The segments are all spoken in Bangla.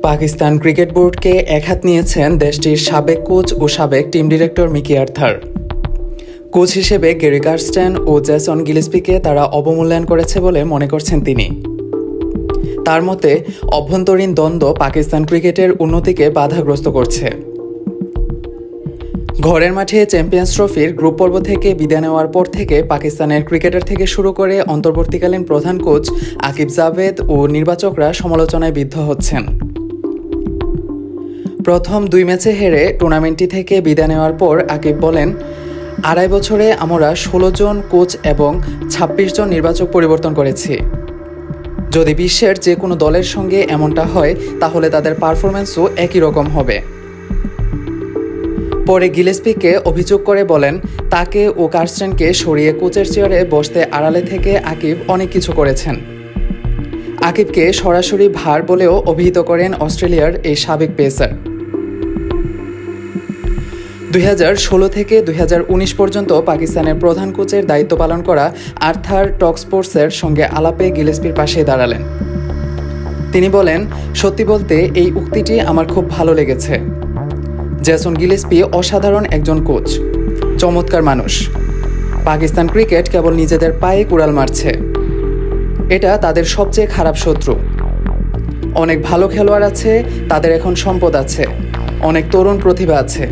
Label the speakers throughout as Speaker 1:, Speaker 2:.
Speaker 1: পাকিস্তান ক্রিকেট বোর্ডকে একহাত নিয়েছেন দেশটির সাবেক কোচ ও সাবেক team director Mickey Arthur. Coach হিসেবে গ্যারি কার্স্টেন ও জেসন গিলেস্পিকে তারা অবমূল্যায়ন করেছে বলে মনে করছেন তিনি। তার মতে, অভ্যন্তরীণ দ্বন্দ্ব পাকিস্তান ক্রিকেটের উন্নতিকে বাধাগ্রস্ত করছে। ঘরের মাঠে চ্যাম্পিয়ন্স ট্রফির গ্রুপ পর্ব থেকে বিদায় নেওয়ার পর থেকে পাকিস্তানের ক্রিকেটার থেকে শুরু করে অন্তর্বর্তীকালীন প্রধান কোচ আকিব জাভেদ ও নির্বাচকরা সমালোচনায় বিদ্ধ হচ্ছেন। প্রথম 2 ম্যাচে হেরে টুর্নামেন্টটি থেকে বিদায় নেওয়ার পর আকিব বলেন, 2.5 বছরে আমরা 16 জন কোচ এবং 26 জন নির্বাচক পরিবর্তন করেছি। যদি বিশ্বের যে কোনো দলের সঙ্গে এমনটা হয় তাহলে তাদের পারফরম্যান্সও একই রকম হবে। পরে গিলেস্পিকে অভিযোগ করে বলেন, তাকে ও কার্স্টেনকে সরিয়ে কোচের চেয়ারে বসতে আড়ালে থেকে আকিব অনেক কিছু করেছেন। আকিবকে সরাসরি ভার বলেও অভিহিত করেন অস্ট্রেলিয়ার এই সাবেক পেসার। 2016 থেকে 2019 পর্যন্ত পাকিস্তানের প্রধান কোচের দায়িত্ব পালন করা আর্থার টক স্পোর্টসের সঙ্গে আলাপে গিলেস্পির পাশে দাঁড়ালেন। তিনি বলেন, সত্যি বলতে এই উক্তিটি আমার খুব ভালো লেগেছে। জেসন গিলেস্পি অসাধারণ একজন কোচ, চমৎকার মানুষ। পাকিস্তান ক্রিকেট কেবল নিজেদের পায়ে কুড়াল মারছে। এটা তাদের সবচেয়ে খারাপ শত্রু। অনেক ভালো খেলোয়াড় আছে, তাদের এখন সম্পদ আছে, অনেক তরুণ প্রতিভা আছে,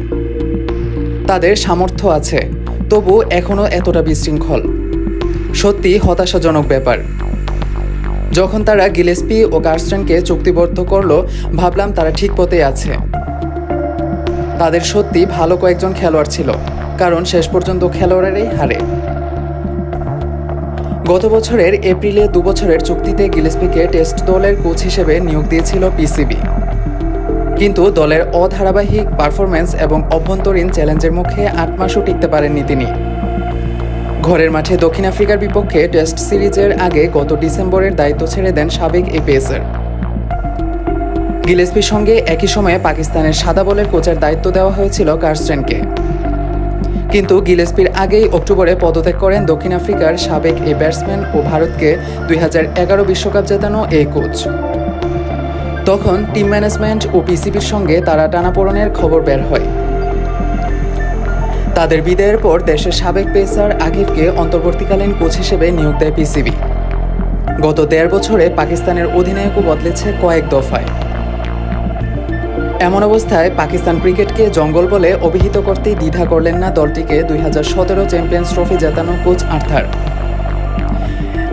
Speaker 1: তাদের সামর্থ্য আছে, তবু এখনও এতটা বিশৃঙ্খল। সত্যি হতাশাজনক ব্যাপার। যখন তারা গিলেস্পি ও কার্স্টেনকে চুক্তিবদ্ধ করলো, ভাবলাম তারা ঠিক পথে আছে। তাদের সত্যি ভালো কয়েকজন খেলোয়াড় ছিল, কারণ শেষ পর্যন্ত খেলোয়াড়েরাই হারে। গত বছরের এপ্রিলে 2 বছরের চুক্তিতে গিলেস্পিকে টেস্ট দলের কোচ হিসেবে নিয়োগ দিয়েছিল পিসিবি। কিন্তু দলের অধারাবাহিক পারফরম্যান্স এবং অভ্যন্তরীণ চ্যালেঞ্জের মুখে 8 মাসও টিকতে পারেননি তিনি। ঘরের মাঠে দক্ষিণ আফ্রিকার বিপক্ষে টেস্ট সিরিজের আগে গত ডিসেম্বরের দায়িত্ব ছেড়ে দেন সাবেক এই পেসার। গিলেস্পির সঙ্গে একই সময়ে পাকিস্তানের সাদা বলের কোচের দায়িত্ব দেওয়া হয়েছিল কার্স্টেনকে। কিন্তু গিলেস্পির আগেই অক্টোবরে পদত্যাগ করেন দক্ষিণ আফ্রিকার সাবেক এই ব্যাটসম্যান ও ভারতকে 2011 বিশ্বকাপ জেতানো এই কোচ। তখন টিম ম্যানেজমেন্ট ও পিসিবির সঙ্গে তারা টানাপোড়েনের খবর বের হয়। তাদের বিদায়ের পর দেশের সাবেক পেসার আকিবকে অন্তর্বর্তীকালীন কোচ হিসেবে নিয়োগ দেয় পিসিবি। গত 1.5 বছরে পাকিস্তানের অধিনায়কও বদলেছে কয়েক দফায়। এমন অবস্থায় পাকিস্তান ক্রিকেটকে জঙ্গল বলে অভিহিত করতেই দ্বিধা করলেন না দলটিকে 2017 চ্যাম্পিয়ন্স ট্রফি জেতানো কোচ আর্থার।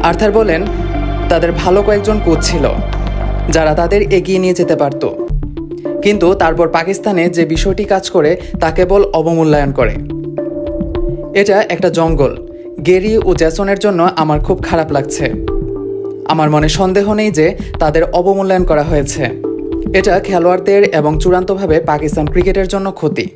Speaker 1: আর্থার বলেন, তাদের ভালো কয়েকজন কোচ ছিল যারা তাদের এগিয়ে নিয়ে যেতে পারত, কিন্তু তারপর পাকিস্তানে যে বিষয়টি কাজ করে তা কেবল অবমূল্যায়ন করে। এটা একটা জঙ্গল। গ্যারি ও জেসনের জন্য আমার খুব খারাপ লাগছে। আমার মনে সন্দেহ নেই যে তাদের অবমূল্যায়ন করা হয়েছে। এটা খেলোয়াড়দের এবং চূড়ান্তভাবে পাকিস্তান ক্রিকেটের জন্য ক্ষতি।